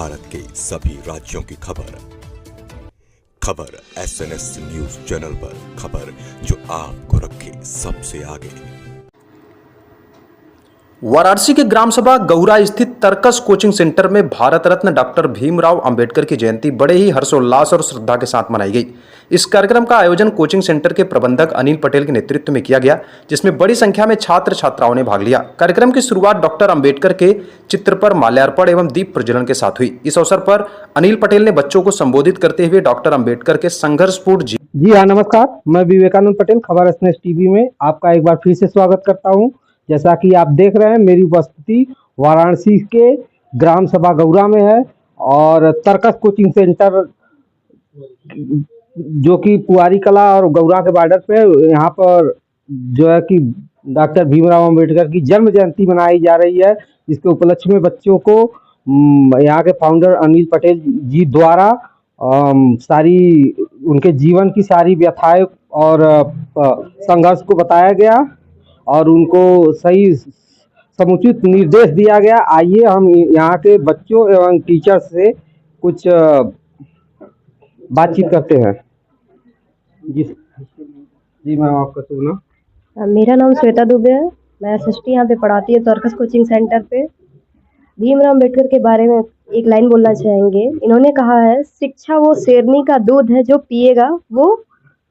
भारत के सभी राज्यों की खबर SNS न्यूज चैनल पर, खबर जो आपको रखे सबसे आगे। वाराणसी के ग्राम सभा गौरा स्थित तर्कस कोचिंग सेंटर में भारत रत्न डॉक्टर भीमराव अंबेडकर की जयंती बड़े ही हर्षोल्लास और श्रद्धा के साथ मनाई गई। इस कार्यक्रम का आयोजन कोचिंग सेंटर के प्रबंधक अनिल पटेल के नेतृत्व में किया गया, जिसमें बड़ी संख्या में छात्र छात्राओं ने भाग लिया। कार्यक्रम की शुरुआत डॉक्टर अंबेडकर के चित्र पर माल्यार्पण एवं दीप प्रज्वलन के साथ हुई। इस अवसर पर अनिल पटेल ने बच्चों को संबोधित करते हुए डॉक्टर अंबेडकर के संघर्षपूर्ण जी हाँ, नमस्कार। मैं विवेकानंद पटेल खबर SNS टीवी में आपका एक बार फिर से स्वागत करता हूँ। जैसा कि आप देख रहे हैं, मेरी उपस्थिति वाराणसी के ग्राम सभा गौरा में है और तर्कस कोचिंग सेंटर जो कि पुआरी कला और गौरा के बॉर्डर पे, यहाँ पर जो है कि डॉक्टर भीमराव अंबेडकर की जन्म जयंती मनाई जा रही है। जिसके उपलक्ष्य में बच्चों को यहाँ के फाउंडर अनिल पटेल जी द्वारा सारी उनके जीवन की सारी व्यथाएं और संघर्ष को बताया गया और उनको सही समुचित निर्देश दिया गया। आइए हम यहाँ के बच्चों एवं टीचर से कुछ बातचीत करते हैं। जी मैम, आपका शुभ नाम? मेरा नाम श्वेता दुबे है। मैं SST यहाँ पे पढ़ाती है तर्कस कोचिंग सेंटर पे। भीमराव अम्बेडकर के बारे में एक लाइन बोलना चाहेंगे। इन्होंने कहा है, शिक्षा वो शेरनी का दूध है, जो पिएगा वो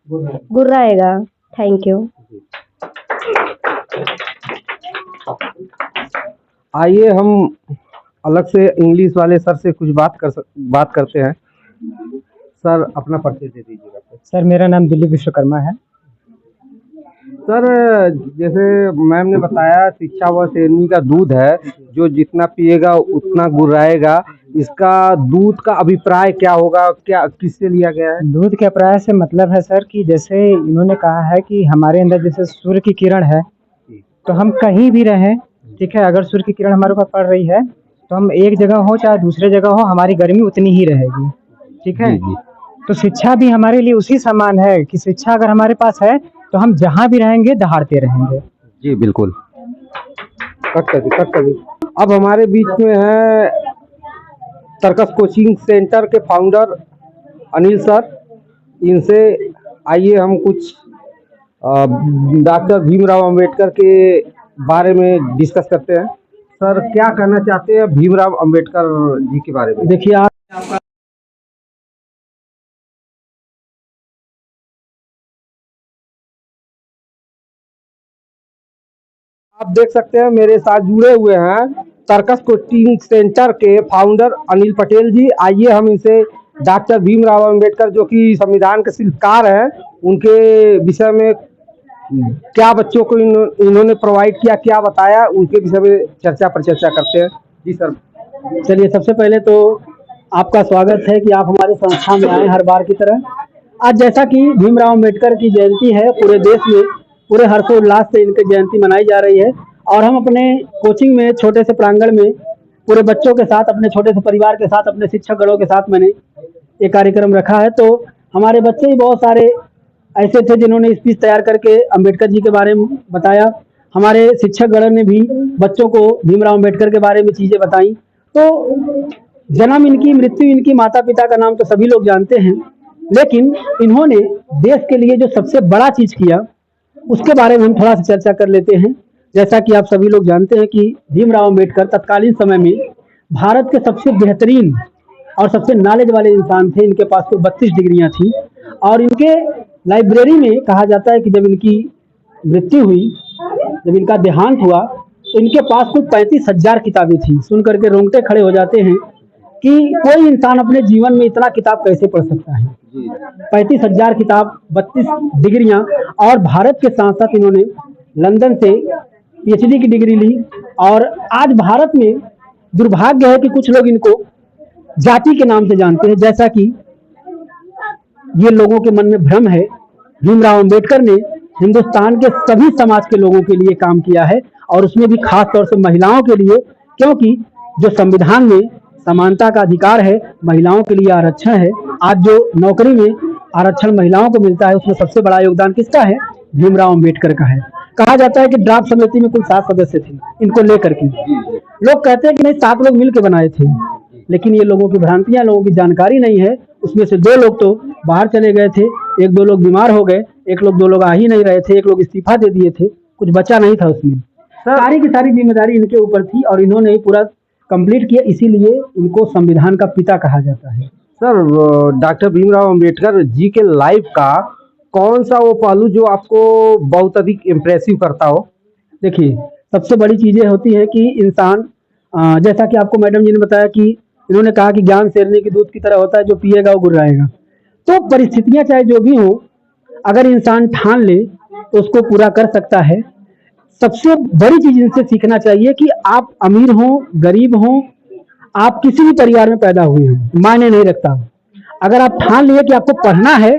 गुर्राएगा। Thank you. आइए हम अलग से इंग्लिश वाले सर से कुछ बात करते हैं। सर, अपना परिचय दे दीजिएगा। सर, मेरा नाम दिलीप विश्वकर्मा है। सर, जैसे मैम ने बताया, शिक्षा वह शेरनी का दूध है, जो जितना पिएगा उतना गुर्राएगा। इसका दूध का अभिप्राय क्या होगा, क्या किससे लिया गया है? दूध के अभिप्राय से मतलब है सर कि जैसे इन्होंने कहा है कि हमारे अंदर जैसे सूर्य की किरण है, तो हम कहीं भी रहें, ठीक है, अगर सूर्य की किरण हमारे ऊपर पड़ रही है तो हम एक जगह हो चाहे दूसरे जगह हो, हमारी गर्मी उतनी ही रहेगी। ठीक है, तो शिक्षा भी हमारे लिए उसी समान है कि शिक्षा अगर हमारे पास है तो हम जहाँ भी रहेंगे दहाड़ते रहेंगे। जी बिल्कुल। कट कर दी। अब हमारे बीच में है तर्कस कोचिंग सेंटर के फाउंडर अनिल सर। इनसे आइए हम कुछ डॉक्टर भीमराव अंबेडकर के बारे में डिस्कस करते हैं। सर, क्या कहना चाहते हैं भीमराव अंबेडकर जी के बारे में? देखिए, आप देख सकते हैं मेरे साथ जुड़े हुए हैं तर्कस कोचिंग सेंटर के फाउंडर अनिल पटेल जी। आइए हम इनसे डॉक्टर भीमराव अंबेडकर, जो कि संविधान के शिल्पकार हैं, उनके विषय में क्या बच्चों को इन्होंने प्रोवाइड किया, क्या बताया, उनके विषय में चर्चा करते हैं। जी सर। चलिए, सबसे पहले तो आपका स्वागत है कि आप हमारे संस्था में आए हर बार की तरह। आज जैसा कि भीमराव अंबेडकर की जयंती है, पूरे देश में पूरे हर्षोल्लास से इनकी जयंती मनाई जा रही है और हम अपने कोचिंग में छोटे से प्रांगण में पूरे बच्चों के साथ, अपने छोटे से परिवार के साथ, अपने शिक्षकगणों के साथ मैंने ये कार्यक्रम रखा है। तो हमारे बच्चे ही बहुत सारे ऐसे थे जिन्होंने स्पीच तैयार करके अंबेडकर जी के बारे में बताया। हमारे शिक्षकगण ने भी बच्चों को भीमराव अंबेडकर के बारे में चीज़ें बताई। तो जन्म इनकी, मृत्यु इनकी, माता पिता का नाम तो सभी लोग जानते हैं, लेकिन इन्होंने देश के लिए जो सबसे बड़ा चीज़ किया उसके बारे में हम थोड़ा सा चर्चा कर लेते हैं। जैसा कि आप सभी लोग जानते हैं कि भीमराव अंबेडकर तत्कालीन समय में भारत के सबसे बेहतरीन और सबसे नॉलेज वाले इंसान थे। इनके पास तो 32 डिग्रियां थी और इनके लाइब्रेरी में कहा जाता है कि जब इनकी मृत्यु हुई, जब इनका देहांत हुआ, तो इनके पास कुल 35,000 किताबें थी। सुन करके रोंगटे खड़े हो जाते हैं कि कोई इंसान अपने जीवन में इतना किताब कैसे पढ़ सकता है। 35,000 किताब, 32 डिग्रियां, और भारत के साथ साथ इन्होंने लंदन से PhD की डिग्री ली। और आज भारत में दुर्भाग्य है कि कुछ लोग इनको जाति के नाम से जानते हैं, जैसा कि ये लोगों के मन में भ्रम है। भीमराव अंबेडकर ने हिंदुस्तान के सभी समाज के लोगों के लिए काम किया है और उसमें भी खास तौर से महिलाओं के लिए, क्योंकि जो संविधान में समानता का अधिकार है, महिलाओं के लिए आरक्षण है। आज जो नौकरी में आरक्षण महिलाओं को मिलता है, उसमें सबसे बड़ा योगदान किसका है? भीमराव अंबेडकर का है। कहा जाता है कि ड्राफ्ट समिति में कुल 7 सदस्य थे इनको लेकर के। लोग कहते हैं कि नहीं, 7 लोग मिलकर बनाए थे। लेकिन ये लोगों की भ्रांतियां, लोगों की जानकारी नहीं है। उसमें से 2 लोग तो बाहर चले गए थे, 1-2 लोग बीमार हो गए, 2 लोग आ ही नहीं रहे थे, 1 लोग इस्तीफा दे दिए थे, कुछ बचा नहीं था उसमें। सारी की सारी जिम्मेदारी इनके ऊपर थी और इन्होंने ही पूरा कंप्लीट किया, इसीलिए इनको संविधान का पिता कहा जाता है। सर, डॉक्टर भीमराव अंबेडकर जी के लाइफ का कौन सा वो पहलू जो आपको बहुत अधिक इम्प्रेसिव करता हो? देखिए, सबसे बड़ी चीजें होती है कि इंसान, जैसा कि आपको मैडम जी ने बताया कि इन्होंने कहा कि ज्ञान शेरनी के दूध की तरह होता है, जो पिएगा वो गुर्राएगा। तो परिस्थितियां चाहे जो भी हो, अगर इंसान ठान ले तो उसको पूरा कर सकता है। सबसे बड़ी चीज इनसे सीखना चाहिए कि आप अमीर हो, गरीब हो, आप किसी भी परिवार में पैदा हुए हो, मायने नहीं रखता। अगर आप ठान लिए कि आपको पढ़ना है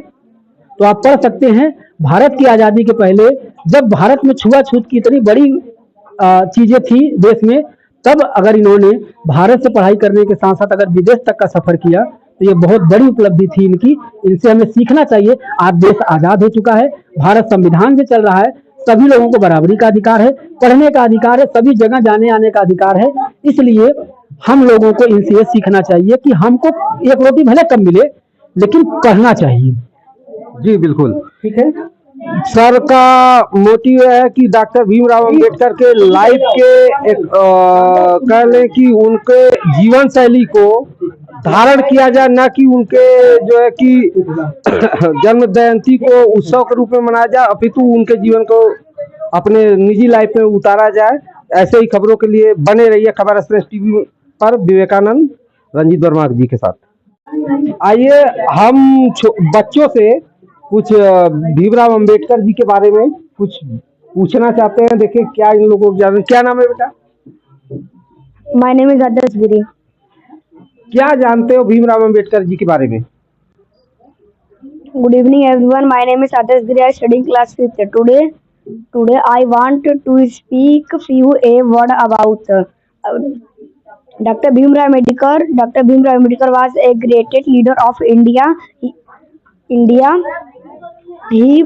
तो आप पढ़ सकते हैं। भारत की आज़ादी के पहले जब भारत में छुआछूत की इतनी बड़ी चीजें थी देश में, तब अगर इन्होंने भारत से पढ़ाई करने के साथ साथ अगर विदेश तक का सफर किया तो ये बहुत बड़ी उपलब्धि थी इनकी। इनसे हमें सीखना चाहिए। आज देश आजाद हो चुका है, भारत संविधान से चल रहा है, सभी लोगों को बराबरी का अधिकार है, पढ़ने का अधिकार है, सभी जगह जाने आने का अधिकार है। इसलिए हम लोगों को इनसे ये सीखना चाहिए कि हमको 1 रोटी भले कम मिले लेकिन पढ़ना चाहिए। जी बिल्कुल। ठीक है। सर का मोटिव है कि डॉक्टर भीमराव अंबेडकर के लाइफ के एक कह लें कि उनके जीवन शैली को धारण किया जाए, न कि उनके जो है कि जन्म जयंती को उत्सव के रूप में मनाया जाए, अपितु उनके जीवन को अपने निजी लाइफ में उतारा जाए। ऐसे ही खबरों के लिए बने रहिए खबर एक्सप्रेस टीवी पर विवेकानंद रंजीत वर्मा जी के साथ। आइए हम बच्चों से कुछ भीमराव अंबेडकर जी के बारे में कुछ पूछना चाहते हैं। देखिए क्या इन लोगों को जान। क्या नाम है बेटा? माय नेम इज आदर्श गिरी। क्या जानते हो भीमराव अंबेडकर जी के बारे में? Good evening everyone. My name is Adarsh Giri. I study in class 5th. Today I want to speak few a word about Dr. Bhimrao Ambedkar. Dr. Bhimrao Ambedkar was a great leader of India. He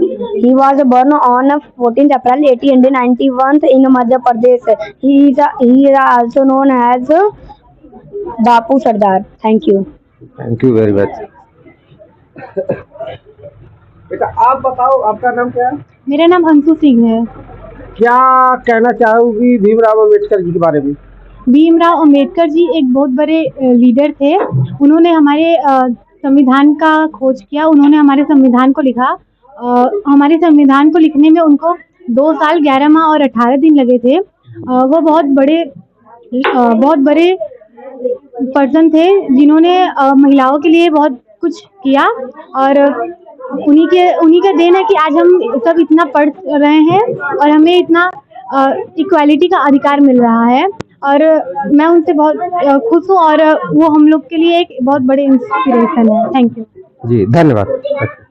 was born on 14th April 1891 in Madhya Pradesh. He is also known as Bapu Sardar. Thank you. Thank you very much. बेटा आप बताओ, आपका नाम क्या है? मेरा नाम अंशु सिंह है। क्या कहना चाहोगी भीमराव अंबेडकर जी के बारे में? भीमराव अंबेडकर जी एक बहुत बड़े लीडर थे। उन्होंने हमारे संविधान का खोज किया, उन्होंने हमारे संविधान को लिखा। हमारे संविधान को लिखने में उनको 2 साल 11 माह और 18 दिन लगे थे। वो बहुत बड़े पर्सन थे जिन्होंने महिलाओं के लिए बहुत कुछ किया और उन्हीं का देन है कि आज हम सब इतना पढ़ रहे हैं और हमें इतना इक्वालिटी का अधिकार मिल रहा है। और मैं उनसे बहुत खुश हूँ और वो हम लोग के लिए एक बहुत बड़े इंस्पिरेशन है। Thank you. जी धन्यवाद।